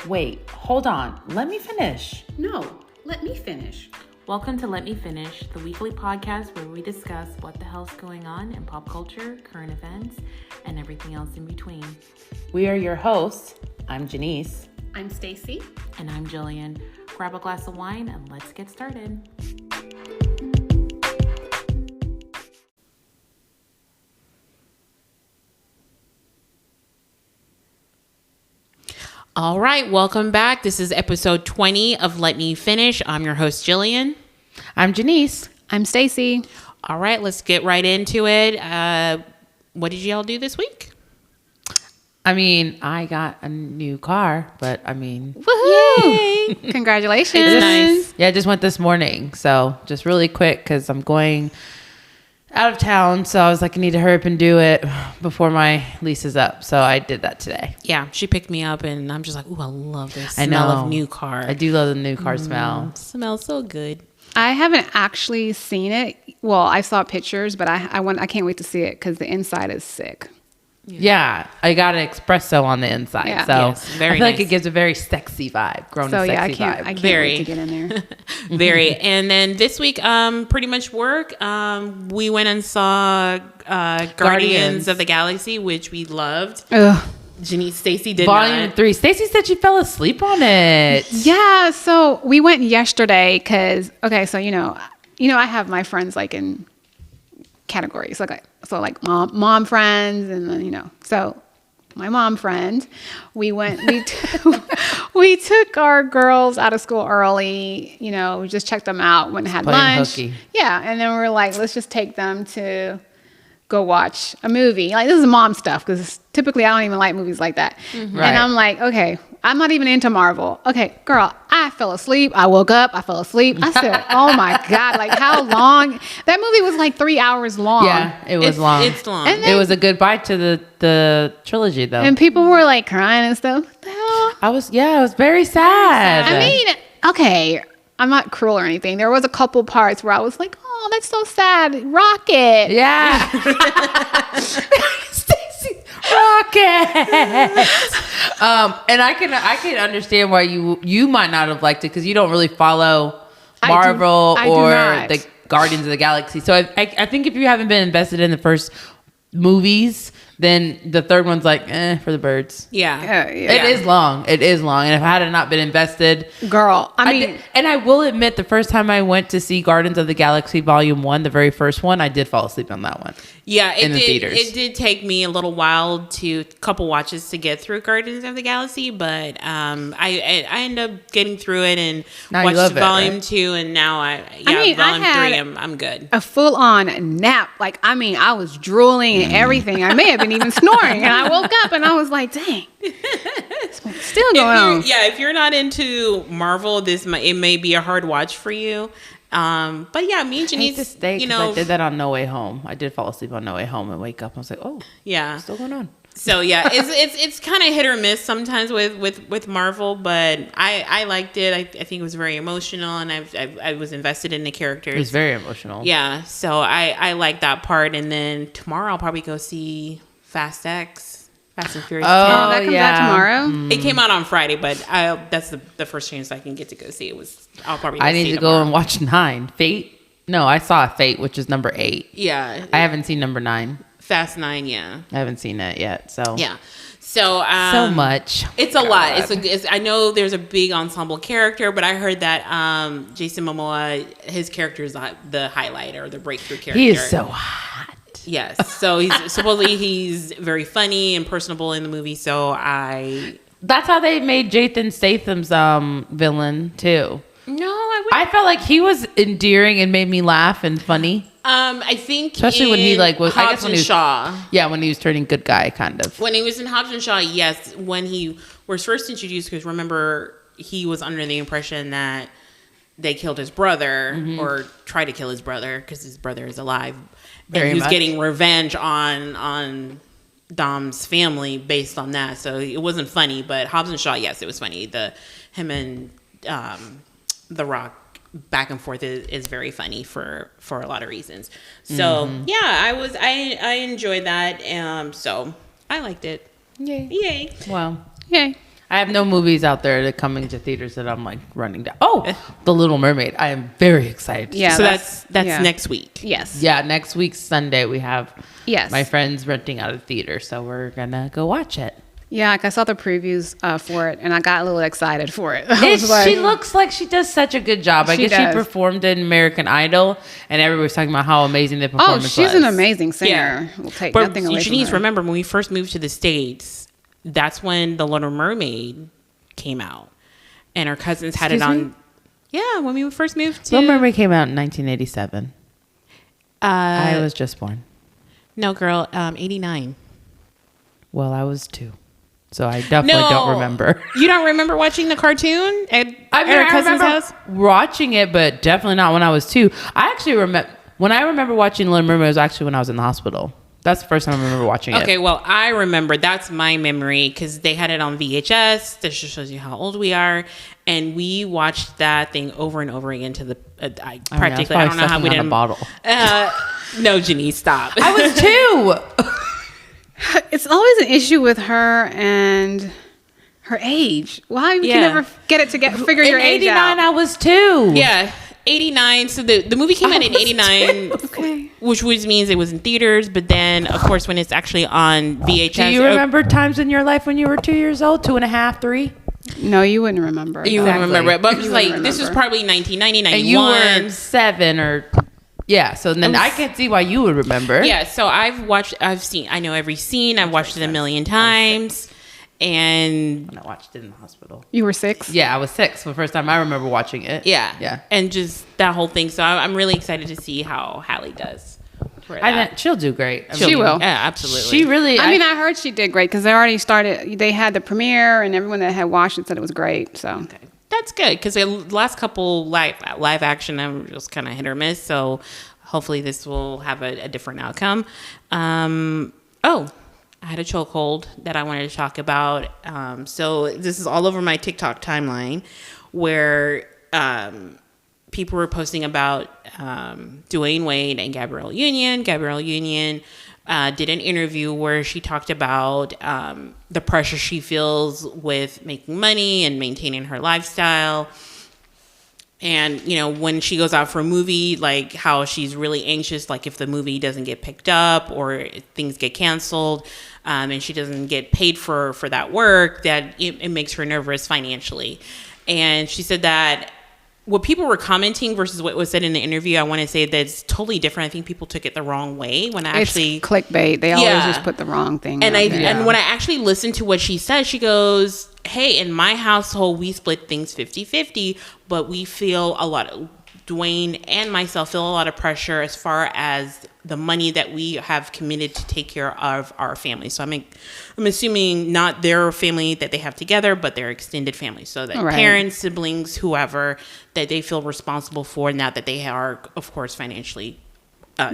Wait, hold on. Let me finish. No, let me finish. Welcome to Let Me Finish, the weekly podcast where we discuss what the hell's going on in pop culture, current events, and everything else in between. We are your hosts. I'm Janice. I'm Stacy. And I'm Jillian. Grab a glass of wine and let's get started. All right, welcome back. This is episode 20 of Let Me Finish. I'm your host, Jillian. I'm Janice. I'm Stacy. All right, let's get right into it. What did y'all do this week? I mean, I got a new car, but I mean... Woohoo! Congratulations. It's nice. Yeah, I just went this morning. So just really quick because I'm going out of town. So I was like, I need to hurry up and do it before my lease is up. So I did that today. Yeah, she picked me up and I'm just like, ooh, I love this smell of new car. I do love the new car smell. It smells so good. I haven't actually seen it. Well, I saw pictures, but I can't wait to see it because the inside is sick. Yeah, I got an espresso on the inside. Yeah. So Yes, very I feel nice. like it gives a very sexy vibe. I Sexy can't vibe. wait to get in there. Very. And then this week, pretty much work. We went and saw Guardians of the Galaxy, which we loved. Ugh. Janice, Stacy did Volume not. 3. Stacy said she fell asleep on it. Yeah, so we went yesterday because, so you know, I have my friends like in categories, like mom friends, and then, so my mom friend, we took our girls out of school early, we just checked them out, went and had lunch. Hooky. Yeah, and then we were like, let's just take them to go watch a movie. Like, this is mom stuff because typically I don't even like movies like that. Mm-hmm. And Right. I'm like, okay, I'm not even into Marvel. Okay, girl, I fell asleep. I woke up. I fell asleep. I said, oh my God, like how long? That movie was like 3 hours long. Yeah, it was long. It's long. And It was a goodbye to the trilogy, though. And people were like crying and stuff. What the hell? I was very sad. I mean, okay, I'm not cruel or anything. There was a couple parts where I was like, oh, that's so sad. Rocket. yeah. Stacy, Rocket. And I can understand why you might not have liked it because you don't really follow Marvel I do or not. the Guardians of the Galaxy. So I think if you haven't been invested in the first movies, then the third one's like, for the birds. Yeah. It is long. And if I had not been invested, Girl, I mean, and I will admit, the first time I went to see Guardians of the Galaxy Volume 1, the very first one, I did fall asleep on that one. Yeah, in the theaters. It did take me a little while couple watches to get through Guardians of the Galaxy, but I ended up getting through it and Now you watched love it, Volume right? 2, and now I Volume had 3, I'm good. a full-on nap. Like, I mean, I was drooling and everything. I may have been even snoring. And I woke up and I was like, dang, it's still going on. If you're not into Marvel, it may be a hard watch for you. But yeah, me and I hate Janice, to stay because I did that on No Way Home. I did fall asleep on No Way Home and wake up. I was like, oh, yeah. what's still going on? So yeah, it's kind of hit or miss sometimes with Marvel, but I liked it. I think it was very emotional, and I was invested in the characters. It was very emotional. Yeah, so I like that part. And then tomorrow I'll probably go see Fast and Furious 10. That comes out tomorrow. It came out on Friday, but that's the first chance I can get to go see it. I'll probably I see need to tomorrow. go and watch 9. Fate? No, I saw Fate, which is number 8. Yeah, I haven't seen number 9. Fast 9. Yeah, I haven't seen that yet. So yeah. So so much. It's a lot. It's I know there's a big ensemble character, but I heard that Jason Momoa, his character is the highlight or the breakthrough character. He is so hot. Yes. So supposedly he's very funny and personable in the movie. So That's how they made Jason Statham's villain too. No, I felt like he was endearing and made me laugh and funny. I think Especially when he was I guess Hobbs when and he was, Shaw. Yeah, when he was turning good guy kind of. When he was in Hobbs and Shaw, yes. When he was first introduced, because remember he was under the impression that they killed his brother or tried to kill his brother because his brother is alive, and he was getting revenge on Dom's family based on that. So it wasn't funny, but Hobbs and Shaw, yes, it was funny. Him and The Rock back and forth is very funny for a lot of reasons. So yeah, I enjoyed that. So I liked it. Yay. Yay. Well, Yay. I have no movies out there that coming to theaters that I'm like running down. Oh, The Little Mermaid. I am very excited. Yeah, So that's next week. Yes. Yeah, next week Sunday we have Yes. my friends renting out a theater, so we're gonna go watch it. Yeah, like I saw the previews for it, and I got a little excited for it. I was She looks like she does such a good job. I She guess does. she performed in American Idol, and everybody was talking about how amazing the oh, performance was. she's an amazing singer. We'll take But nothing away from Janice, her. remember when we first moved to the States, that's when The Little Mermaid came out. And our cousins had Excuse it on. me? Yeah, when we first moved to. Little Mermaid came out in 1987. I was just born. No, girl, 89. Well, I was 2. So I definitely don't remember. You don't remember watching the cartoon at I mean, our I cousin's remember house? watching it, but definitely not when I was 2. I actually remember watching Little Mermaid was actually when I was in the hospital. That's the first time I remember watching it. Okay, well, I remember. That's my memory because they had it on VHS. This just shows you how old we are. And we watched that thing over and over again to the I don't know how we didn't. A bottle. No, Janice, stop. I was 2. It's always an issue with her and her age. Why you Yeah. can never get it together? Figure your In age 89, out. I was 2. Yeah, 89. So the movie came out in 89, Okay. which means it was in theaters. But then, of course, when it's actually on VHS. Do you remember times in your life when you were 2 years old, 2.5, 3? No, you wouldn't remember. You wouldn't remember it. But I'm You just wouldn't like, this was remember. probably 1990, And you 91. were 7 or... Yeah, so then I can see why you would remember. Yeah, so I know every scene. I've watched it a million times. And When I watched it in the hospital. You were 6? Yeah, I was 6 for the first time I remember watching it. yeah. Yeah. And just that whole thing. So I'm really excited to see how Hallie does. for that. She'll do great. I She mean, will. Yeah, absolutely. She really... I mean, I heard she did great because they already started. They had the premiere, and everyone that had watched it said it was great. So Okay. That's good because the last couple live action I'm just kind of hit or miss. So hopefully this will have a different outcome. I had a chokehold that I wanted to talk about. So this is all over my TikTok timeline where people were posting about Dwayne Wade and Gabrielle Union. Gabrielle Union did an interview where she talked about the pressure she feels with making money and maintaining her lifestyle. And, you know, when she goes out for a movie, like how she's really anxious, like if the movie doesn't get picked up or if things get canceled and she doesn't get paid for that work, that it makes her nervous financially. And she said that what people were commenting versus what was said in the interview, I want to say that's totally different. I think people took it the wrong way when I actually... it's clickbait. They always Yeah. just put the wrong thing. And out there. and when I actually listened to what she said, she goes, hey, in my household, we split things 50-50, but we feel a lot of, Dwayne and myself feel a lot of pressure as far as the money that we have committed to take care of our family. So I'm assuming not their family that they have together, but their extended family. So that Right. parents, siblings, whoever, that they feel responsible for now that they are, of course, financially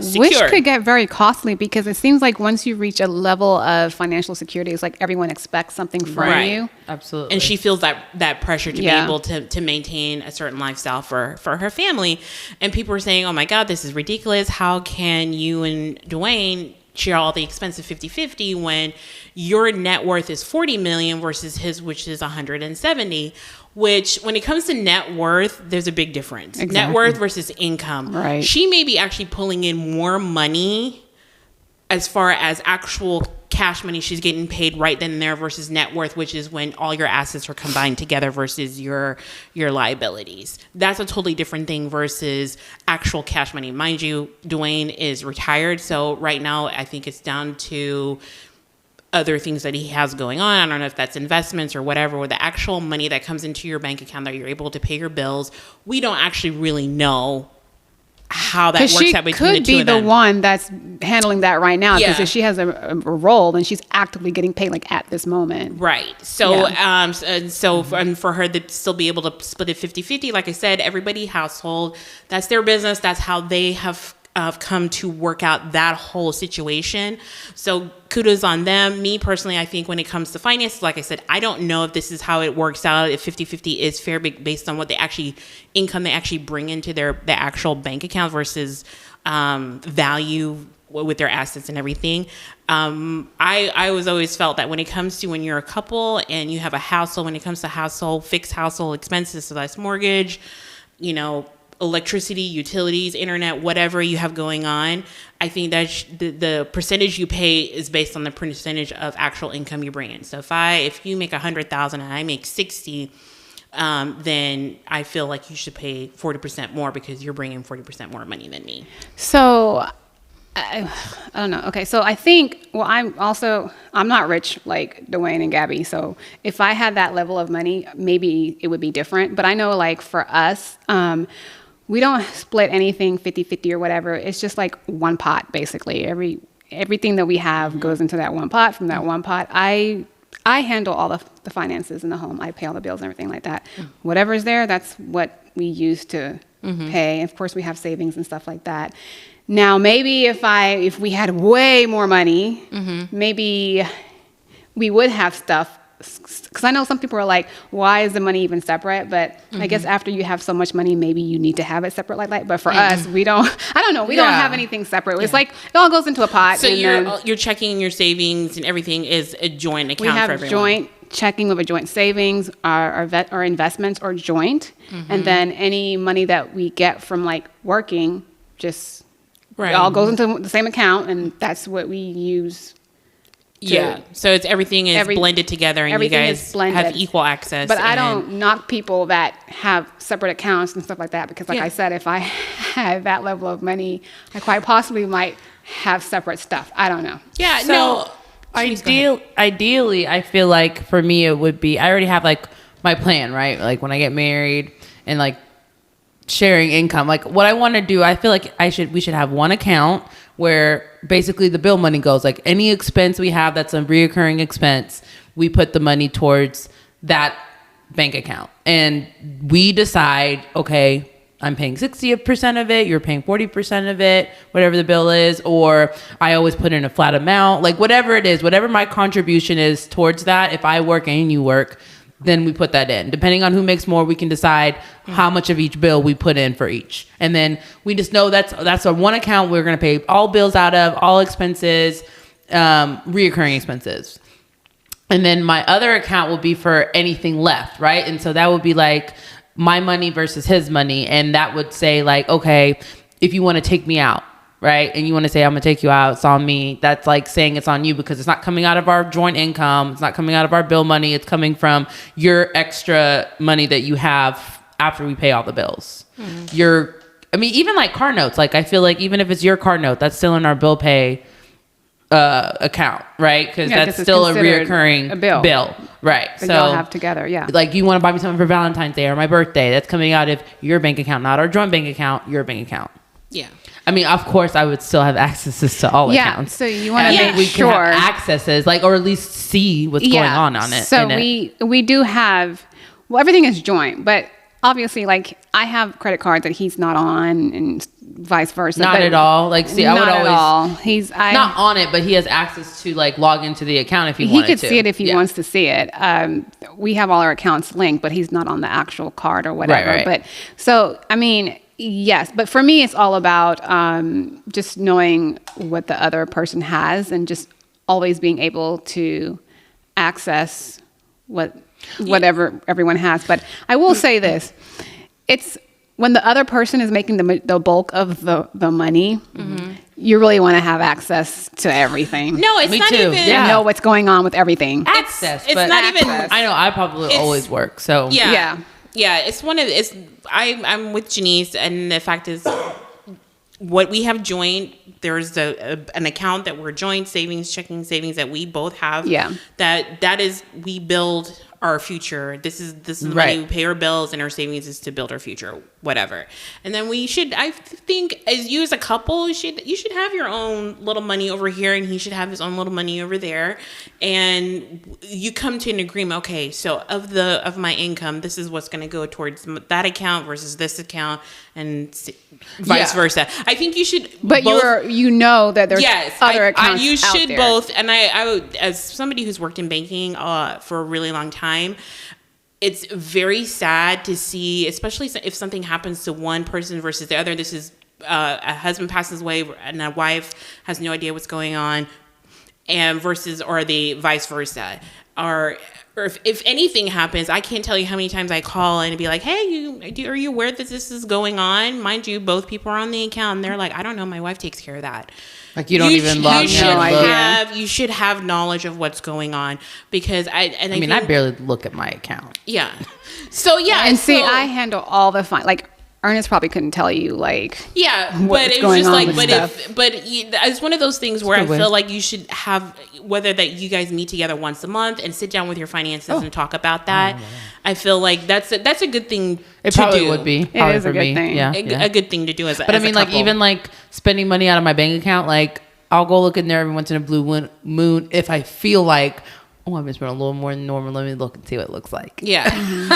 secure. Which could get very costly because it seems like once you reach a level of financial security, it's like everyone expects something from Right. you. Absolutely. And she feels that pressure to Yeah. be able to maintain a certain lifestyle for her family. And people were saying, oh my God, this is ridiculous. How can you and Dwayne share all the expenses 50-50 when your net worth is 40 million versus his, which is 170? Which, when it comes to net worth, there's a big difference. Net Exactly. worth versus income. Right. She may be actually pulling in more money as far as actual cash money she's getting paid right then and there versus net worth, which is when all your assets are combined together versus your liabilities. That's a totally different thing versus actual cash money. Mind you, Dwayne is retired, so right now I think it's down to other things that he has going on. I don't know if that's investments or whatever, with the actual money that comes into your bank account that you're able to pay your bills. We don't actually really know how that Because works she out between the could two be of the them. one that's handling that right now. Because Yeah. if she has a role, then she's actively getting paid like at this moment. Right. So, Yeah. and for her to still be able to split it 50-50, like I said, everybody household, that's their business. That's how they have come to work out that whole situation. So kudos on them. Me personally, I think when it comes to finances, like I said, I don't know if this is how it works out, if 50-50 is fair based on what income they actually bring into the actual bank account versus value with their assets and everything. I was always felt that when it comes to when you're a couple and you have a household, when it comes to fixed household expenses, so that's mortgage, electricity, utilities, internet, whatever you have going on, I think that the percentage you pay is based on the percentage of actual income you bring in. So if you make 100,000 and I make 60, then I feel like you should pay 40% more because you're bringing 40% more money than me. So I don't know. Okay, so I think, I'm not rich like Dwayne and Gabby. So if I had that level of money, maybe it would be different. But I know, like, for us, we don't split anything 50-50 or whatever. It's just like one pot, basically. Everything that we have goes into that one pot. From that one pot, I handle all the finances in the home. I pay all the bills and everything like that. Whatever's there, that's what we use to pay. Of course, we have savings and stuff like that. Now, maybe if we had way more money, maybe we would have stuff. Because I know some people are like, why is the money even separate? But I guess after you have so much money, maybe you need to have it separate like that. But for us, we don't, I don't know. We don't have anything separate. It's like it all goes into a pot. So your checking, your savings and everything is a joint account for everyone. We have joint checking with a joint savings. Our investments are joint. And then any money that we get from like working, just it all goes into the same account. And that's what we use. So everything is blended together and you guys have equal access. But I don't knock people that have separate accounts and stuff like that because, like I said, if I had that level of money, I quite possibly might have separate stuff. I don't know. Yeah, so ideally, I feel like for me it would be, I already have like my plan, right? Like when I get married and like sharing income, like what I want to do, I feel like we should have one account where basically the bill money goes. Like any expense we have that's a reoccurring expense, we put the money towards that bank account. And we decide, okay, I'm paying 60% of it, you're paying 40% of it, whatever the bill is, or I always put in a flat amount, like whatever it is, whatever my contribution is towards that. If I work and you work, then we put that in. Depending on who makes more, we can decide how much of each bill we put in for each. And then we just know that's our one account we're going to pay all bills out of, all expenses, reoccurring expenses. And then my other account will be for anything left, right? And so that would be like my money versus his money. And that would say like, okay, if you want to take me out, right? And you want to say, I'm going to take you out, it's on me. That's like saying it's on you because it's not coming out of our joint income. It's not coming out of our bill money. It's coming from your extra money that you have after we pay all the bills. Even like car notes, like I feel like even if it's your car note, that's still in our bill pay account, right? Because that's still a reoccurring bill. Right. So y'all have together, like you want to buy me something for Valentine's Day or my birthday, that's coming out of your bank account, not our joint bank account, your bank account. Yeah. I mean, of course, I would still have accesses to all accounts. So you want to make we sure can have accesses, like, or at least see what's going on it. So we do have, everything is joint, but obviously, like, I have credit cards that he's not on, and vice versa. Not at all. Like, see, I would always. Not at all. He's not on it, but he has access to like log into the account if he wanted to. He could see it if he wants to see it. We have all our accounts linked, but he's not on the actual card or whatever. Right. But so, I mean. Yes, but for me, it's all about just knowing what the other person has and just always being able to access whatever everyone has. But I will say this: it's when the other person is making the bulk of the money. You really want to have access to everything. No, it's not even. You know what's going on with everything. It's not even. I know. I probably always work. So yeah, I'm with Janice, and the fact is, what we have joint, there's an account that we're joint, savings, checking, savings that we both have. Yeah, that is, we build our future. This is the money we pay our bills, and our savings is to build our future, whatever. And then I think as you as a couple, you should have your own little money over here, and he should have his own little money over there, and you come to an agreement. Okay, so of my income, this is what's going to go towards that account versus this account, and vice versa. I think you should. But you know that there's other accounts you should out there. Both, and I would, as somebody who's worked in banking for a really long time. It's very sad to see, especially if something happens to one person versus the other. This is a husband passes away and a wife has no idea what's going on, and versus, or the vice versa, or if anything happens, I can't tell you how many times I call and be like, hey, are you aware that this is going on? Mind you, both people are on the account, and they're like, I don't know, my wife takes care of that. Like, you don't even log in. You should have knowledge of what's going on, because I barely look at my account. Yeah. So yeah, and see, I handle all the fine. Like, Ernest probably couldn't tell you, like, but it was just like, it's one of those things where I feel like you should have, whether that you guys meet together once a month and sit down with your finances and talk about that. I feel like that's a good thing. It probably would be. It is a good thing. Yeah, a good thing to do as a. But as I mean, a like, even like spending money out of my bank account, like, I'll go look in there every once in a blue moon if I feel like, oh, I've been spending a little more than normal. Let me look and see what it looks like. Yeah.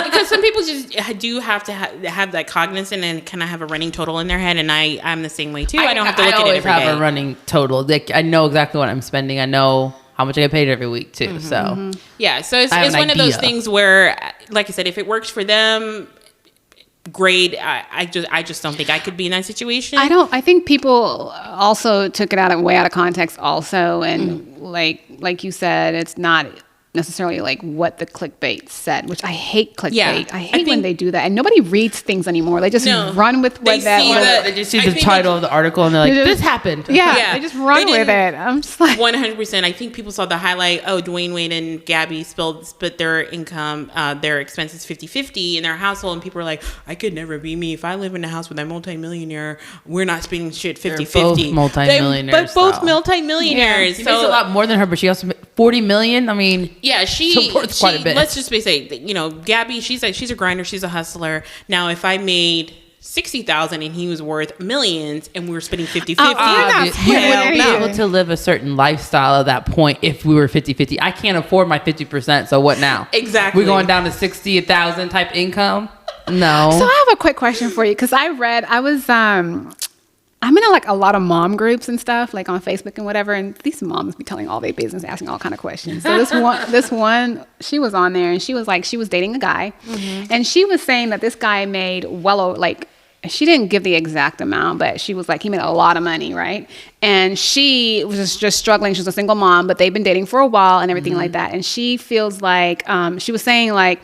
Because some people just do have to have that cognizant and kind of have a running total in their head. And I'm the same way too. I don't have to look at it every day. I always have a running total. Like, I know exactly what I'm spending. I know how much I get paid every week too. So yeah. So it's one of those things where, like I said, if it works for them, great. I just don't think I could be in that situation. I think people also took it way out of context also, and like you said, it's not necessarily like what the clickbait said, which I hate clickbait. Yeah, I hate when they do that, and nobody reads things anymore. They just run with what they just see the title of the article and they're like, this happened. Yeah, they just run with it. I'm just like 100%. I think people saw the highlight. Oh, Dwayne Wade and Gabby split their income, their expenses 50-50 in their household, and people were like, I could never be me. If I live in a house with a multimillionaire, we're not spending shit 50-50. Both multimillionaires, but both multimillionaires. She makes a lot more than her, but she also makes $40 million. I mean, yeah, she supports quite a bit. Let's just say, Gabby, she's a grinder, she's a hustler. Now, if I made $60,000 and he was worth millions, and we were spending 50-50, you would be able to live a certain lifestyle at that point if we were 50-50. I can't afford my 50%, so what now? Exactly. We're going down to 60,000 type income. No. So I have a quick question for you, because I'm in a lot of mom groups and stuff, like on Facebook and whatever, and these moms be telling all their business, asking all kind of questions. So this one, she was on there, and she was like, she was dating a guy, and she was saying that this guy made she didn't give the exact amount, but she was like, he made a lot of money, right? And she was just struggling. She was a single mom, but they've been dating for a while and everything like that. And she feels like, she was saying like,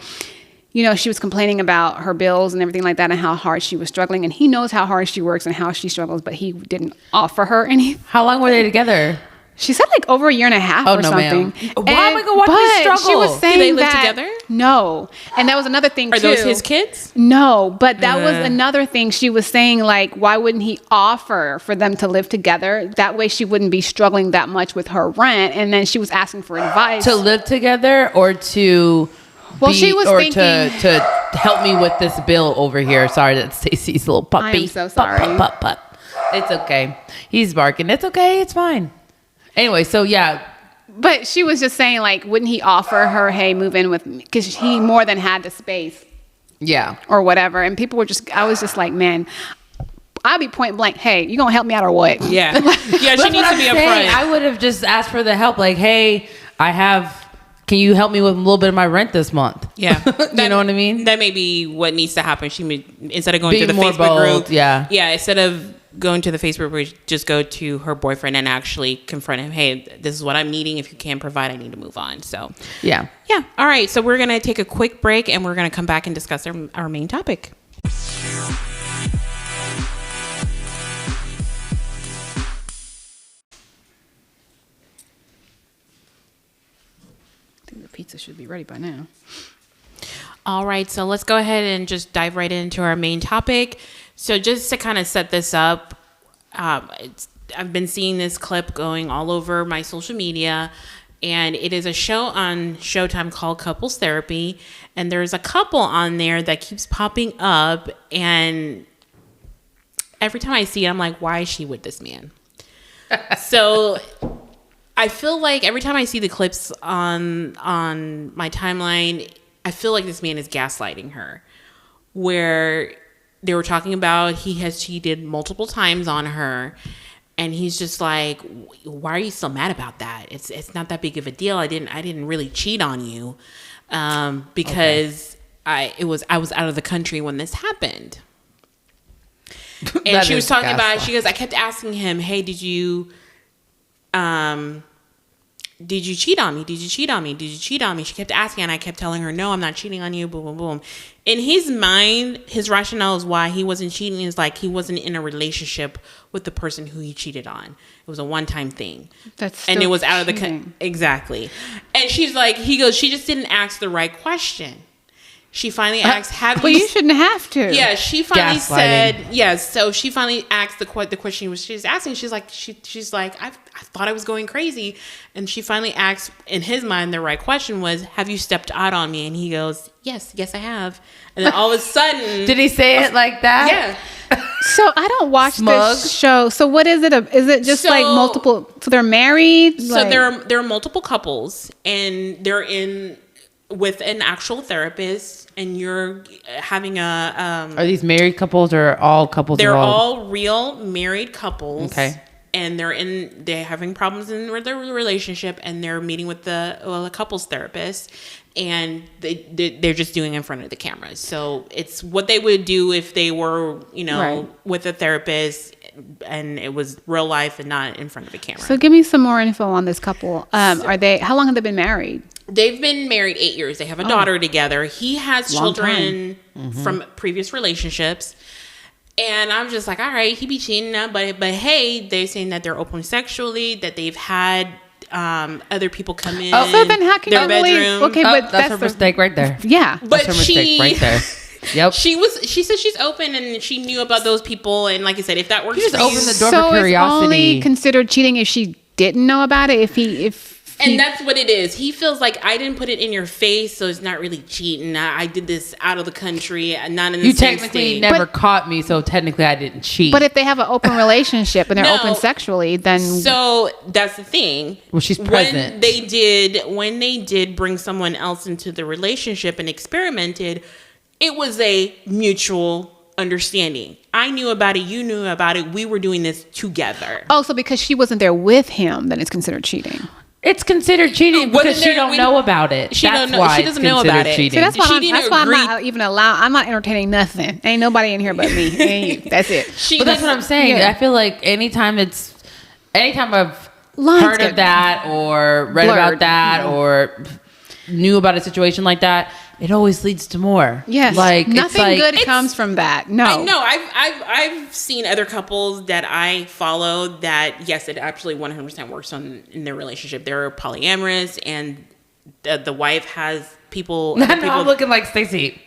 she was complaining about her bills and everything like that and how hard she was struggling. And he knows how hard she works and how she struggles, but he didn't offer her any. How long were they together? She said like over a year and a half or something. Why am I going to watch you struggle? She was saying do they live together? No. And that was another thing too. Are those his kids? No, but that was another thing. She was saying like, why wouldn't he offer for them to live together? That way she wouldn't be struggling that much with her rent. And then she was asking for advice. To live together or to... she was thinking to help me with this bill over here. Sorry, that's Stacey's little puppy. I'm so sorry. Pup. It's okay. He's barking. It's okay. It's fine. Anyway, so yeah. But she was just saying like, wouldn't he offer her, hey, move in with me? Because he more than had the space. Yeah. Or whatever. And I was just like, man, I'll be point blank, hey, you gonna help me out or what? Yeah. Yeah, she needs to be upfront. I would have just asked for the help. Like, hey, can you help me with a little bit of my rent this month? Yeah. You know what I mean? That may be what needs to happen. She may, instead of going to the Facebook group. Yeah. Yeah. Instead of going to the Facebook group, just go to her boyfriend and actually confront him. Hey, this is what I'm needing. If you can't provide, I need to move on. So yeah. Yeah. All right. So we're going to take a quick break and we're going to come back and discuss our main topic. Pizza should be ready by now. All right, so let's go ahead and just dive right into our main topic. So just to kind of set this up, I've been seeing this clip going all over my social media, and it is a show on Showtime called Couples Therapy, and there's a couple on there that keeps popping up, and every time I see it, I'm like, why is she with this man? So I feel like every time I see the clips on my timeline, I feel like this man is gaslighting her, where they were talking about he has cheated multiple times on her, and he's just like, why are you so mad about that? It's not that big of a deal. I didn't really cheat on you because I was out of the country when this happened. And That she was is talking about it. gaslighting. She goes, I kept asking him, hey, did you cheat on me? Did you cheat on me? Did you cheat on me? She kept asking, and I kept telling her, no, I'm not cheating on you, boom, boom, boom. In his mind, his rationale is why he wasn't cheating is like he wasn't in a relationship with the person who he cheated on. It was a one-time thing. And it was out of the... Exactly. And she's like, he goes, she just didn't ask the right question. She finally asked, have Well, you... you shouldn't have to. Yeah, she finally Gaslighting. said yes. So she finally asked the question she was asking. She's like, I thought I was going crazy, and she finally asked. In his mind, the right question was, "Have you stepped out on me?" And he goes, "Yes, I have." And then all of a sudden, Did he say it like that? yeah. So I don't watch Smug. this show. So what is it? Is it just like So- multiple? So they're married. So there are multiple couples, and they're in with an actual therapist, and you're having a. Are these married couples or all couples? They're involved? all real married couples. Okay. And they're having problems in their relationship, and they're meeting with the couples therapist, and they're just doing it in front of the cameras. So it's what they would do if they were, Right. with a therapist, and it was real life and not in front of a camera. So give me some more info on this couple. How long have they been married? They've been married 8 years. They have a daughter together. He has Long children from previous relationships. And I'm just like, all right, he be cheating now, but hey, they're saying that they're open sexually, that they've had other people come in. So then how can their you really? bedroom. Okay, Oh, but that's her mistake right there. Yeah, But That's her mistake right there. Yep. She said she's open and she knew about those people, and like I said, if that works, You just for open you, the door. so for it's curiosity. only considered cheating if she didn't know about it. and that's what it is. He feels like I didn't put it in your face, so it's not really cheating. I did this out of the country, not in the You same technically state. never caught me, so technically I didn't cheat. But if they have an open relationship and they're No. open sexually, then So that's the thing. Well, she's present. When they did bring someone else into the relationship and experimented, it was a mutual understanding. I knew about it. You knew about it. We were doing this together. so because she wasn't there with him, then it's considered cheating. it's considered cheating Wasn't because she there- don't we- know about it. She That's don't know- why she it's doesn't know considered about it. cheating. See, that's why, She I'm, didn't that's why I'm agree. not even allowed. I'm not entertaining nothing. Ain't nobody in here but me and you. That's it. She But that's what I'm saying. Yeah. I feel like anytime I've Lines heard get of that or read blurred. about that or knew about a situation like that, it always leads to more. Yes, like nothing it's like, good comes from that. No, I know. I've seen other couples that I follow that yes, it actually 100% works in their relationship. They're polyamorous, and the wife has people. I other know people I'm looking like Stacey.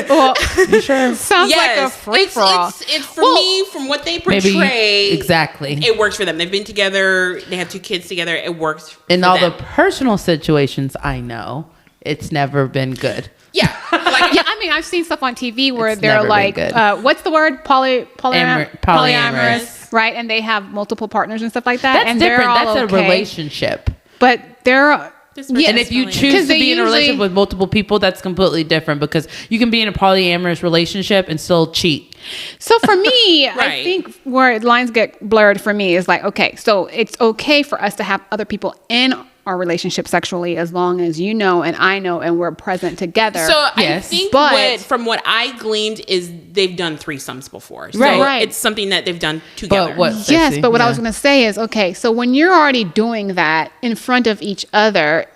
well, You sure? sounds like a free for all. It's for me from what they portray. Exactly. It works for them. They've been together. They have 2 kids together. It works. In for all them. the personal situations I know, it's never been good. yeah, like Yeah, I mean, I've seen stuff on TV where It's they're never been like, good. what's the word? Polyamorous, Polyamorous. right? And they have multiple partners and stuff like that. That's and different. They're all That's a okay. relationship. But they're This yeah, And if you Polyamorous. choose 'Cause to they be in a usually- relationship with multiple people, that's completely different because you can be in a polyamorous relationship and still cheat. So for me, I Right. think where lines get blurred for me is like, okay, so it's okay for us to have other people in our relationship sexually as long as you know and I know and we're present together. So I Yes. think But- from what I gleaned is they've done threesomes before. So Right. it's something that they've done together. But what? Yes, Stacey? but what I Yeah. was going to say is, okay, so when you're already doing that in front of each other,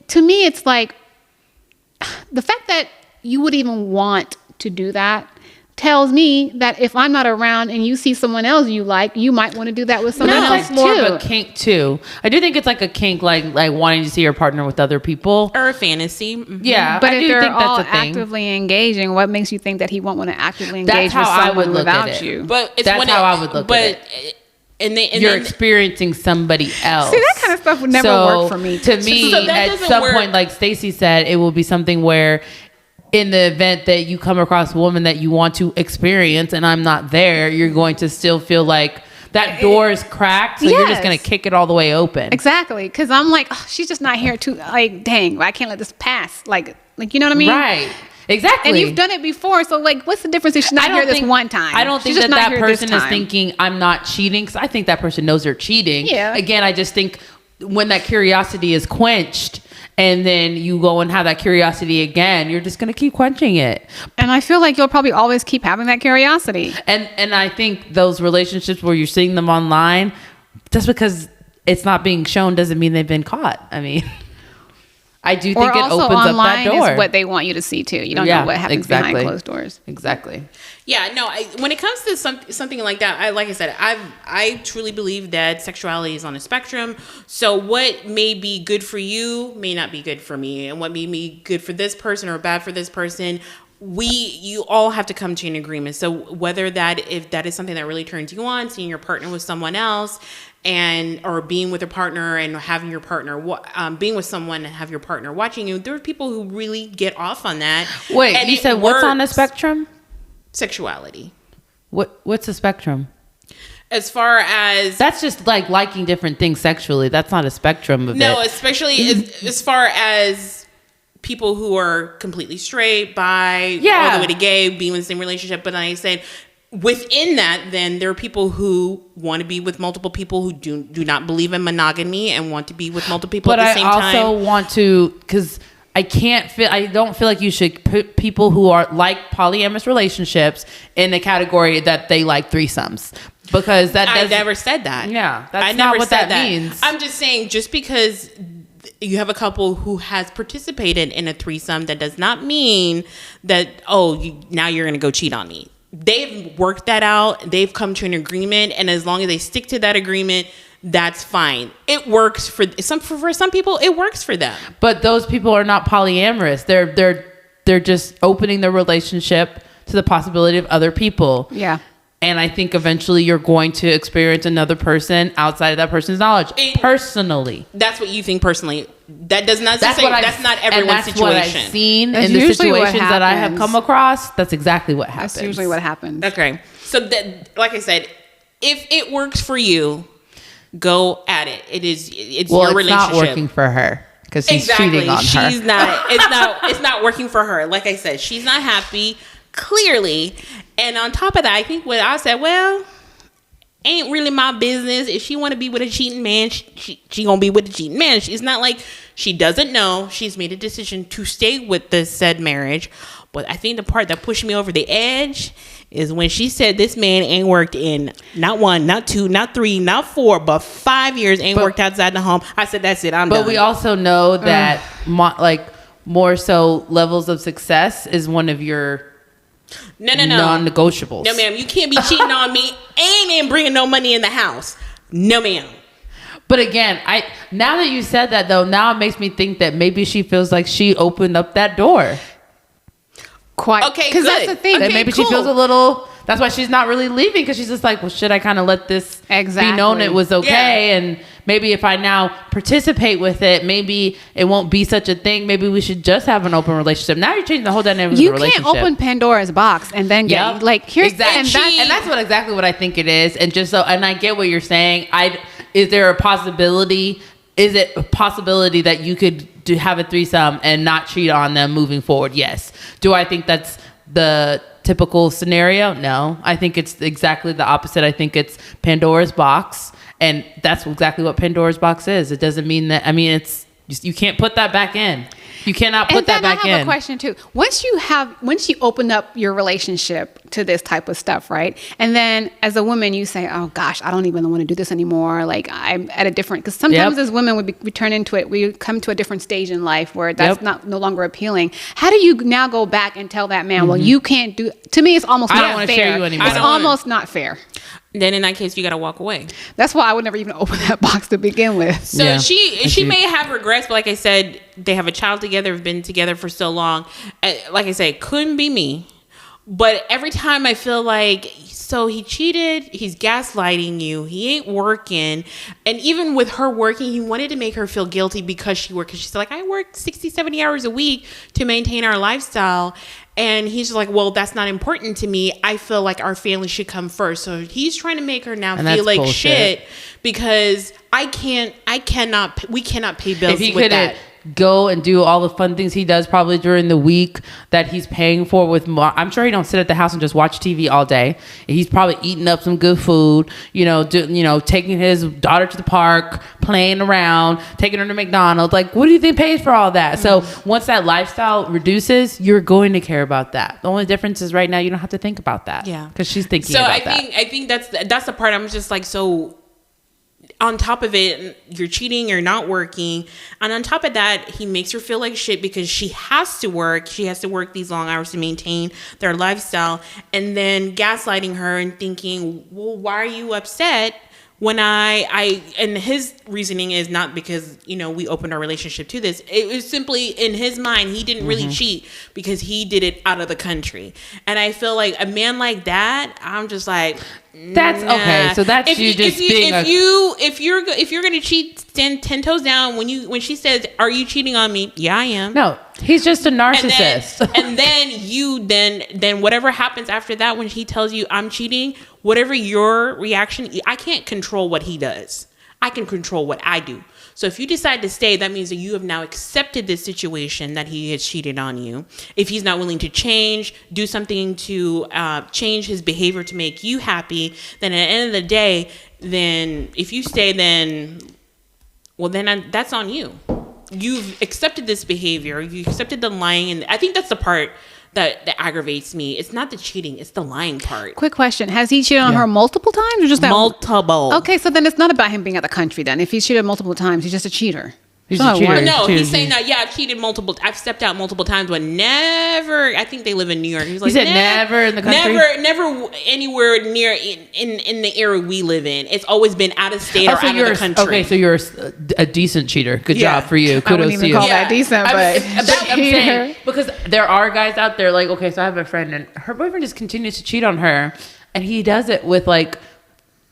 to me, it's like the fact that you would even want to do that tells me that if I'm not around and you see someone else you like, you might want to do that with someone That's else like more too. of a kink too. I do think it's like a kink, like wanting to see your partner with other people. or a fantasy. Mhm. Yeah, But I if do they're think all that's a thing. actively engaging, what makes you think that he won't want to actively That's engage with how I would someone look at without it. you? But it's That's when how I would look at it. And You're then experiencing somebody else. See, that kind of stuff would never work for me. To me, So that at doesn't some work. point, like Stacey said, it will be something where in the event that you come across a woman that you want to experience and I'm not there, you're going to still feel like that door is cracked. So you're just Yes. going to kick it all the way open. Exactly, because I'm like, oh, she's just not here to like, dang, I can't let this pass. Like you know what I mean? Right. Exactly. And you've done it before, so like, what's the difference if she's not here this one time? I don't She's think just that not that here this person is time. thinking I'm not cheating. Because I think that person knows they're cheating. Yeah. Again, I just think when that curiosity is quenched and then you go and have that curiosity again, you're just going to keep quenching it. And I feel like you'll probably always keep having that curiosity. And I think those relationships where you're seeing them online, just because it's not being shown doesn't mean they've been caught. I mean, I do think it opens up that door. Is what they want you to see too. You don't know what happens behind closed doors. Exactly. Yeah, no. When it comes to something like that, like I said, I truly believe that sexuality is on a spectrum. So what may be good for you may not be good for me, and what may be good for this person or bad for this person, you all have to come to an agreement. So whether if that is something that really turns you on, seeing your partner with someone else, or being with a partner and having your partner being with someone and have your partner watching you, there are people who really get off on that. Wait, and you said what's on the spectrum? Sexuality. What's the spectrum? As far as that's just like liking different things sexually. That's not a spectrum of it. No, especially as far as people who are completely straight, bi, all the way to gay, being in the same relationship. But like I said, within that, then there are people who want to be with multiple people who do not believe in monogamy and want to be with multiple people at the same time. But I also want to, because I don't feel like you should put people who are like polyamorous relationships in the category that they like threesomes. Because I never said that. Yeah, that's not what that means. I'm just saying, just because you have a couple who has participated in a threesome, that does not mean that, now you're going to go cheat on me. They've worked that out. They've come to an agreement. And as long as they stick to that agreement, that's fine. It works for some people. It works for them. But those people are not polyamorous. They're just opening their relationship to the possibility of other people. Yeah. And I think eventually you're going to experience another person outside of that person's knowledge. Personally. That's what you think personally. That does not say that's not everyone's situation. What I've seen in the situations that I have come across. That's exactly what happens. That's usually what happens. Okay. So that, like I said, if it works for you, go at it. It's your relationship. It's not working for her because he's cheating on her. It's not working for her. Like I said, she's not happy, clearly. And on top of that, I think what I said, ain't really my business. If she want to be with a cheating man, she gonna be with a cheating man. It's not like she doesn't know. She's made a decision to stay with this said marriage. But I think the part that pushed me over the edge is when she said this man ain't worked in not 1, not 2, not 3, not 4, but 5 years, worked outside the home. I said, that's it. I'm done. But we also know that more so levels of success is one of your non-negotiables. No, ma'am. You can't be cheating on me and bringing no money in the house. No, ma'am. But again, now that you said that, though, now it makes me think that maybe she feels like she opened up that door. Quite. Okay, because that's the thing. That maybe she feels a little. That's why she's not really leaving, because she's just like, well, should I kind of let this be known it was okay? Yeah. And maybe if I now participate with it, maybe it won't be such a thing. Maybe we should just have an open relationship. Now you're changing the whole dynamic of the relationship. You can't open Pandora's box and then get here's exactly. And that's exactly what I think it is. And and I get what you're saying. Is there a possibility? Is it a possibility that you could have a threesome and not cheat on them moving forward? Yes. Do I think that's the typical scenario? No. I think it's exactly the opposite. I think it's Pandora's box, and that's exactly what Pandora's box is. It doesn't mean that. I mean, it's you can't put that back in. You cannot put that back in. I have a question too. Once you open up your relationship to this type of stuff, right? And then as a woman, you say, "Oh gosh, I don't even want to do this anymore." Like I'm at a different, because sometimes as women we turn into it. We come to a different stage in life where that's no longer appealing. How do you now go back and tell that man, "Well, you can't do"? To me, it's almost not fair. Share you anymore. It's almost not fair. Then in that case, you got to walk away. That's why I would never even open that box to begin with. So she may have regrets, but like I said, they have a child together, have been together for so long. Like I said, couldn't be me. But every time I feel like, so he cheated, he's gaslighting you, he ain't working. And even with her working, he wanted to make her feel guilty because she worked. Because she's like, I work 60, 70 hours a week to maintain our lifestyle. And he's just like, well, that's not important to me. I feel like our family should come first. So he's trying to make her now feel like shit because we cannot pay bills with that. go and do all the fun things he does probably during the week that he's paying for with I'm sure he don't sit at the house and just watch TV all day. He's probably eating up some good food, taking his daughter to the park, playing around, taking her to McDonald's. Like, what do you think pays for all that? So once that lifestyle reduces, you're going to care about that. The only difference is right now you don't have to think about that. Yeah. Because she's thinking about that. I think that's the part I'm just like, so on top of it, you're cheating, you're not working. And on top of that, he makes her feel like shit because she has to work. She has to work these long hours to maintain their lifestyle. And then gaslighting her and thinking, well, why are you upset? When and his reasoning is not because, we opened our relationship to this. It was simply in his mind, he didn't really cheat because he did it out of the country. And I feel like a man like that, I'm just like, that's okay. So that's if you're going to cheat, stand 10 toes down when she says, "Are you cheating on me?" Yeah, I am. No, he's just a narcissist. And then whatever happens after that, when he tells you I'm cheating, whatever your reaction, I can't control what he does. I can control what I do. So if you decide to stay, that means that you have now accepted this situation that he has cheated on you. If he's not willing to change, do something to change his behavior to make you happy, then at the end of the day, then if you stay, then that's on you. You've accepted this behavior. You accepted the lying. And I think that's the part that aggravates me. It's not the cheating, it's the lying part. Quick question. Has he cheated on her multiple times or just that? Multiple. Okay, so then it's not about him being out the country then. If he's cheated multiple times, he's just a cheater. He's a cheater. No, he's saying that, I've cheated multiple. I've stepped out multiple times, but never. I think they live in New York. He's like, he said never in the country? Never anywhere near in the area we live in. It's always been out of state or out of the country. Okay, so you're a decent cheater. Good job for you. Kudos I wouldn't even to you. call that decent, but I'm saying, because there are guys out there like, okay, so I have a friend and her boyfriend just continues to cheat on her, and he does it with like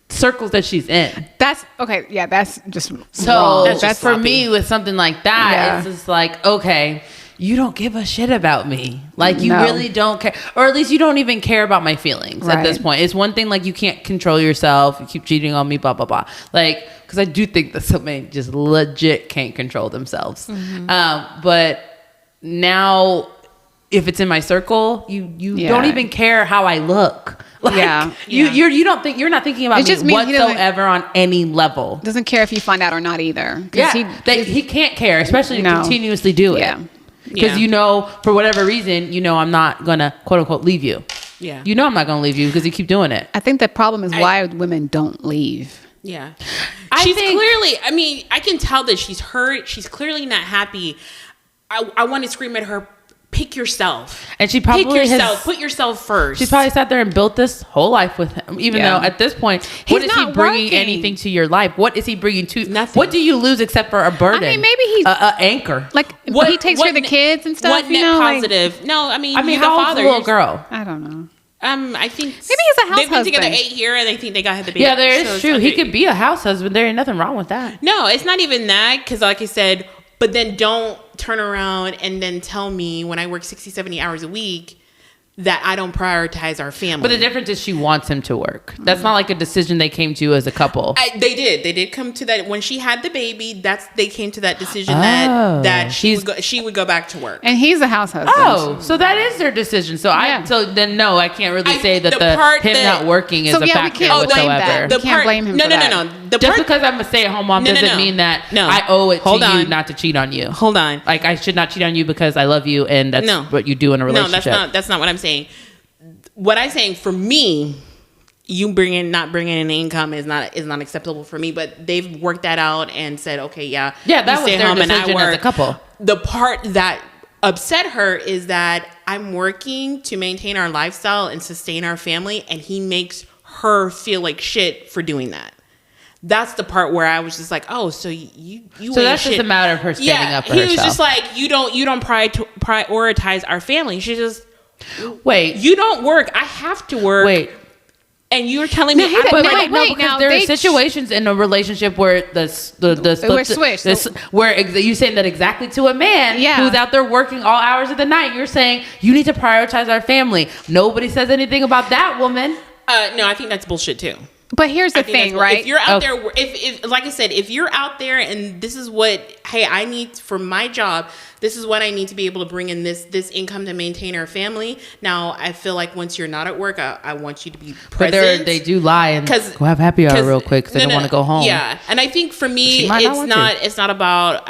circles that she's in. That's okay. Yeah, that's just so wrong. that's for me with something like that. Yeah. It's just like, okay, you don't give a shit about me. Like you really don't care, or at least you don't even care about my feelings at this point. It's one thing like you can't control yourself. You keep cheating on me, blah blah blah. Like, because I do think that some men just legit can't control themselves. But now, if it's in my circle, you don't even care how I look. Like, you're not thinking about me whatsoever on any level. Doesn't care if you find out or not either. He can't care, especially if you continuously do it. Because for whatever reason, I'm not gonna quote unquote leave you. Yeah. I'm not gonna leave you because you keep doing it. I think the problem is why women don't leave. Yeah. She's clearly, I can tell that she's hurt. She's clearly not happy. I want to scream at her, pick yourself. And she probably put yourself first. She's probably sat there and built this whole life with him, even though at this point, what is he bringing anything to your life? What is he bringing to nothing? What do you lose except for a burden? I mean, maybe he's an anchor. Like he takes care of the kids and stuff. What net positive? No, I mean, how old's the little girl? I don't know. I think maybe he's a house they've been husband. together 8 years, and they think they got the baby. Yeah, there is true. He could be a house husband. There ain't nothing wrong with that. No, it's not even that. Because, like I said, but then don't turn around and then tell me when I work 60, 70 hours a week that I don't prioritize our family. But the difference is she wants him to work. That's not like a decision they came to as a couple. They did come to that when she had the baby. They came to that decision that she would go back to work. And he's a house husband. Oh, so that is their decision. So I can't really say that him not working is a factor whatsoever. You can't blame him. No. Just because I'm a stay-at-home mom doesn't mean that I owe it to you not to cheat on you. Hold on. Like I should not cheat on you because I love you and that's what you do in a relationship. No, that's not what I'm saying. What I'm saying for me, you not bringing in income is not acceptable for me. But they've worked that out and said, okay, that was their decision as a couple. The part that upset her is that I'm working to maintain our lifestyle and sustain our family, and he makes her feel like shit for doing that. That's the part where I was just like, oh, so you so that's just a matter of her standing up for herself. He was just like, you don't prioritize our family. She just wait. You don't work. I have to work. Wait. And you're telling me because there are situations in a relationship where where you saying that exactly to a man who's out there working all hours of the night. You're saying you need to prioritize our family. Nobody says anything about that woman. No, I think that's bullshit too. But here's the I think thing, that's what- right? If you're out there, if like I said, if you're out there and this is what, hey, I need for my job, this is what I need to be able to bring in this income to maintain our family. Now, I feel like once you're not at work, I want you to be present. But they do lie and go have happy hour real quick because they don't want to go home. Yeah, and I think for me, it's not about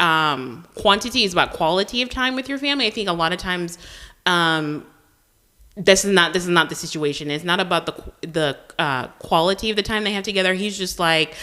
quantity; it's about quality of time with your family. I think a lot of times. This is not the situation. It's not about the quality of the time they have together. He's just like,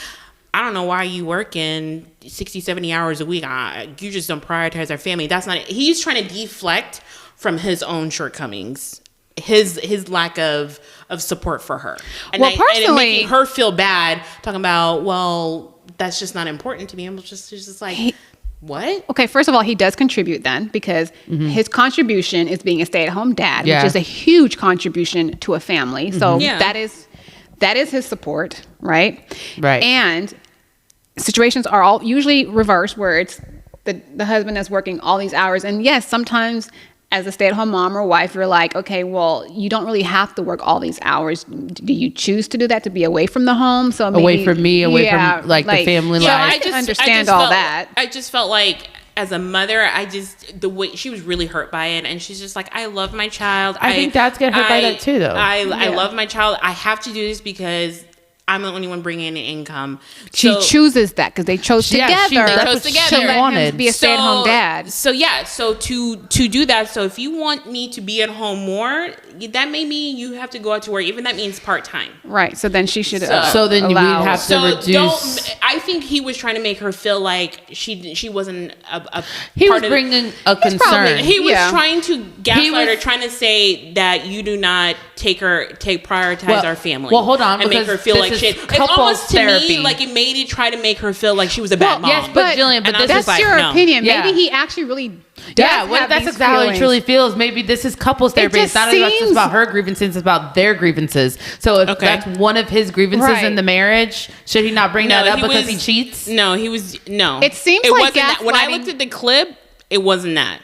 I don't know why you working 60, 70 hours a week. You just don't prioritize our family. That's not it. He's trying to deflect from his own shortcomings, his lack of support for her. And and making her feel bad, talking about, well, that's just not important to me. I'm just like, what? Okay, first of all, he does contribute then because his contribution is being a stay-at-home dad, which is a huge contribution to a family. So that is his support, right? Right. And situations are all usually reversed where it's the husband that's working all these hours. And yes, sometimes as a stay-at-home mom or wife, you're like, okay, well, you don't really have to work all these hours. Do you choose to do that to be away from the home? So maybe, away from me, away from like the family life. I just understand all that. I just felt like as a mother, the way she was really hurt by it, and she's just like, I love my child. I think dads get hurt by that too, though. I love my child. I have to do this because I'm the only one bringing in income. She chooses that because they chose together. They chose together. She wanted to be a stay-at-home dad. So to do that. So if you want me to be at home more, that may mean you have to go out to work. Even that means part-time. Right. So then she should. So then we'd have to reduce. I think he was trying to make her feel like she wasn't a. He was bringing a concern. He was trying to gaslight her, trying to say that you do not prioritize our family. Well, hold on, and make her feel like shit. It's almost to me like it made it try to make her feel like she was a bad mom. Yes, but Jillian, that's your opinion. Maybe he actually really does. What if that's exactly how he truly feels? Maybe this is couples therapy. It's not just about her grievances; it's about their grievances. So if that's one of his grievances in the marriage, should he not bring that up because he cheats? No, he was no. It seems like gaslighting. When I looked at the clip, it wasn't that.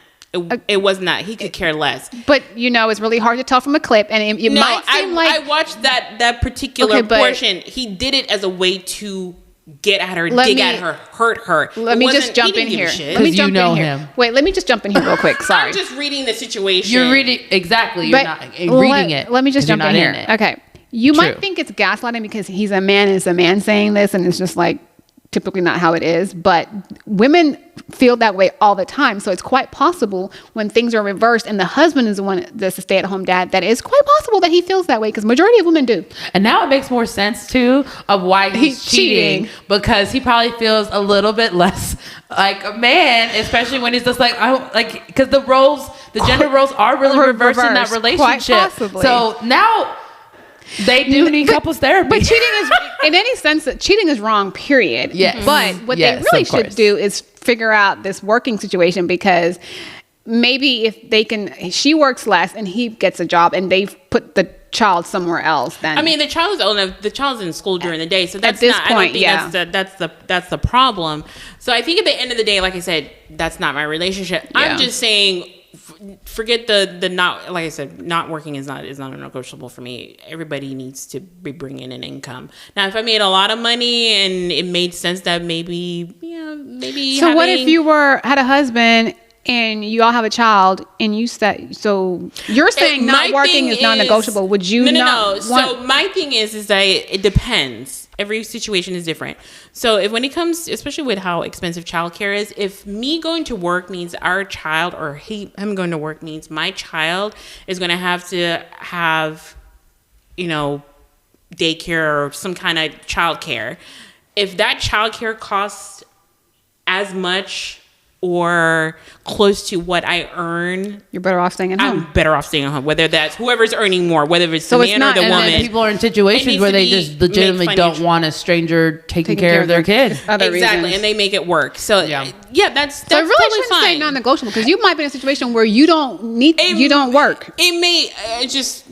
It wasn't that. He could care less. But it's really hard to tell from a clip, and it might seem like I watched that particular portion. He did it as a way to get at her, dig at her, hurt her. Let me just jump in here. Let me jump in here. Wait, let me just jump in here real quick. Sorry. I'm just reading the situation. You're reading exactly. You're not reading it. Let me just jump in here. Okay. You might think it's gaslighting because he's a man and it's a man saying this, and it's just like typically not how it is, but women feel that way all the time. So it's quite possible when things are reversed and the husband is the one that's a stay-at-home dad, that is quite possible that he feels that way, because majority of women do. And now it makes more sense too of why he's cheating, because he probably feels a little bit less like a man, especially when he's just like, because the gender roles are really reversed in that relationship. So now they do need couples therapy. But cheating is, in any sense, that cheating is wrong, period. Yes. But what they really should do is figure out this working situation, because maybe if she works less and he gets a job and they've put the child somewhere else, then the child is old enough. The child's in school during the day, so that's at this point, I don't think that's the problem. So I think at the end of the day, like I said, that's not my relationship. Yeah. I'm just saying, forget the not, like I said, not working is not a negotiable for me. Everybody needs to be bringing in income. Now, if I made a lot of money and it made sense that maybe. So what if you had a husband and you all have a child and you said, so you're saying not working is non-negotiable? Would you not? So my thing is that it depends. Every situation is different. So when it comes, especially with how expensive childcare is, if me going to work means our child, or him going to work means my child is going to have daycare or some kind of childcare. If that childcare costs as much or close to what I earn, you're better off staying at home. I'm better off staying at home, whether that's whoever's earning more, whether it's the man or the woman. People are in situations where they just legitimately don't want a stranger taking care of their kid. Exactly, and they make it work. So that's so really totally shouldn't fine. say non-negotiable, because you might be in a situation where you don't work. It may just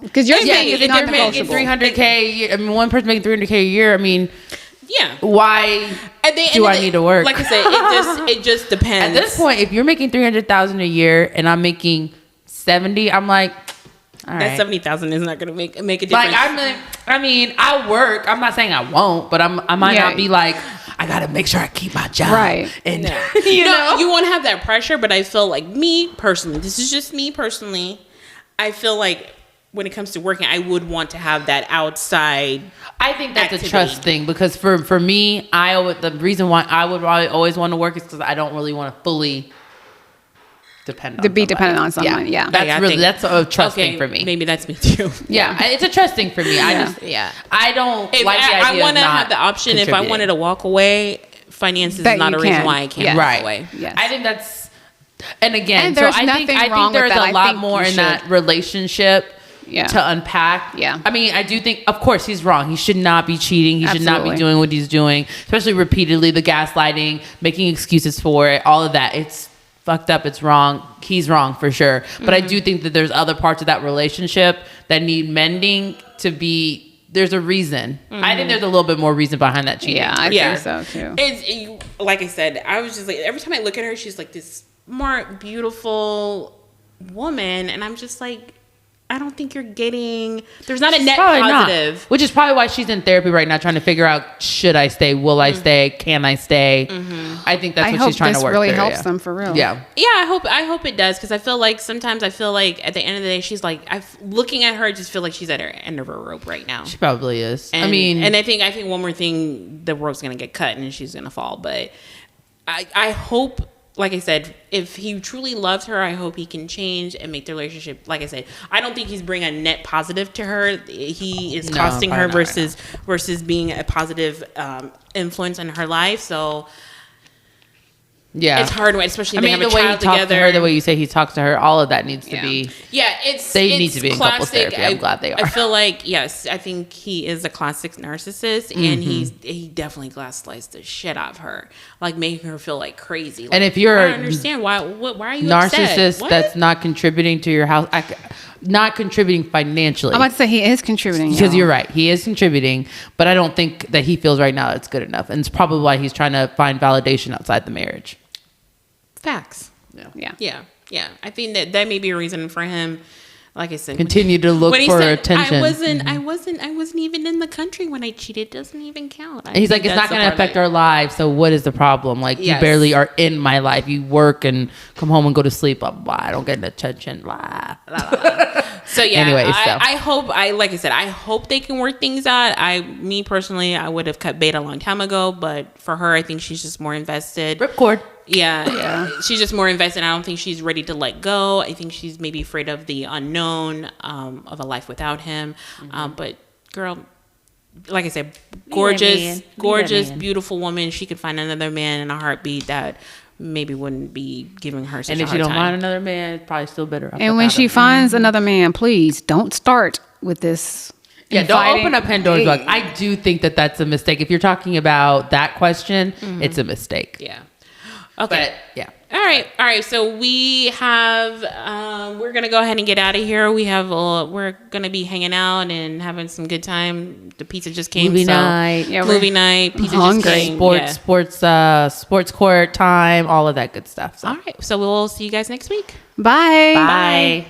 because you're saying if you're making $300K, one person making $300K a year. Why do I need to work? Like I said, it just depends. At this point, if you're making $300,000 a year and I'm making $70, I'm like, That 70,000 is not going to make a difference. Like I mean, I work. I'm not saying I won't, but I might not be like, I gotta make sure I keep my job. Right. And you know, you won't have that pressure. But I feel like me personally, this is just me personally. I feel like when it comes to working, I would want to have that outside. I think that's activity. a trust thing because for me, the reason why I would probably always want to work is because I don't really want to fully dependent on someone. Yeah. That's a trust thing for me. Maybe that's me too. Yeah, it's a trust thing for me. I don't like the idea I want to of have the option if I wanted to walk away. Finances is not a reason why I can't walk away. Yes. I think that's, and again, and so I think there's a lot more in that relationship to unpack. Yeah. I mean, I do think, of course, he's wrong. He should not be cheating. He should not be doing what he's doing, especially repeatedly, the gaslighting, making excuses for it, all of that. It's fucked up. It's wrong. He's wrong for sure. But I do think that there's other parts of that relationship that need mending to be, there's a reason. I think there's a little bit more reason behind that cheating. Yeah, I think so too. Like I said, I was just like, every time I look at her, she's like this smart, beautiful woman. And I'm just like, I don't think you're getting, there's not a net positive. Not. Which is probably why she's in therapy right now, trying to figure out, should I stay? Will I stay? Can I stay? I think that's what she's trying to work through. I hope this really helps them for real. Yeah. Yeah, I hope it does, because I feel like sometimes at the end of the day, she's like, looking at her, I just feel like she's at her end of her rope right now. She probably is. And I think one more thing, the rope's going to get cut and she's going to fall. But I hope, like I said, if he truly loves her, I hope he can change and make the relationship. Like I said, I don't think he's bringing a net positive to her. He is costing her versus being a positive influence in her life. So yeah, it's hard, especially if they have a the way child he talks together. to her, the way you say he talks to her, all of that needs to be. Yeah, they need to be in couples therapy. I'm glad they are. I feel like, yes, I think he is a classic narcissist, and he definitely gaslights the shit out of her, like making her feel like crazy. Like, and if you're I don't understand why are you narcissist upset? that's not contributing to your house, not contributing financially. I'm about to say he is contributing, because you're right, he is contributing, but I don't think that he feels right now it's good enough, and it's probably why he's trying to find validation outside the marriage. Facts. Yeah. I think that may be a reason for him. Like I said, continue to look for attention. I wasn't even in the country when I cheated. It doesn't even count. He's like, it's not going to affect our lives. So what is the problem? Like, you barely are in my life. You work and come home and go to sleep. Blah, blah, blah. I don't get attention. Blah, blah, blah. So yeah, anyway, I hope I hope they can work things out. Me personally, I would have cut bait a long time ago, but for her, I think she's just more invested. Ripcord. Yeah. She's just more invested. I don't think she's ready to let go. I think she's maybe afraid of the unknown, of a life without him. But girl, like I said, gorgeous, beautiful woman. She could find another man in a heartbeat that maybe wouldn't be giving her such a hard time. And if she don't mind another man, it's probably still better. And when she finds another man, please don't start with this. Yeah, don't open up Pandora's box. I do think that that's a mistake. If you're talking about that question, it's a mistake. Yeah. Okay. But, yeah. All right. So we have, we're going to go ahead and get out of here. We're going to be hanging out and having some good time. The pizza just came. Movie night. Yeah, movie night. Pizza just came. Sports court time, all of that good stuff. So. All right. So we'll see you guys next week. Bye. Bye.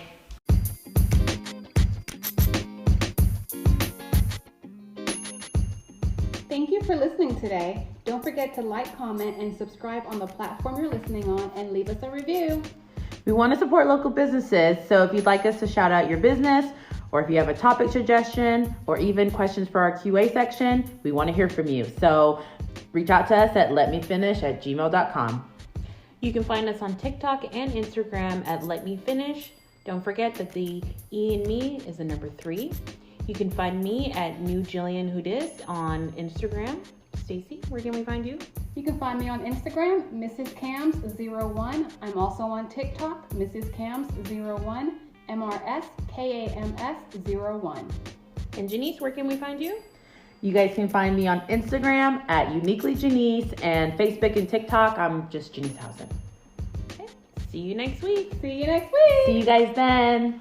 Thank you for listening today. Don't forget to like, comment, and subscribe on the platform you're listening on, and leave us a review. We want to support local businesses, so if you'd like us to shout out your business, or if you have a topic suggestion, or even questions for our QA section, we want to hear from you. So reach out to us at letmefinish@gmail.com. You can find us on TikTok and Instagram at Let Me Finish. Don't forget that the E in me is the number 3. You can find me at New Jillian Houdis on Instagram. Stacy, where can we find you? You can find me on Instagram, Mrs. Cams01. I'm also on TikTok, Mrs. Cams01, MRSKAMS01. And Janice, where can we find you? You guys can find me on Instagram at Uniquely Janice, and Facebook and TikTok, I'm just Janice Housen. Okay. See you next week. See you guys then.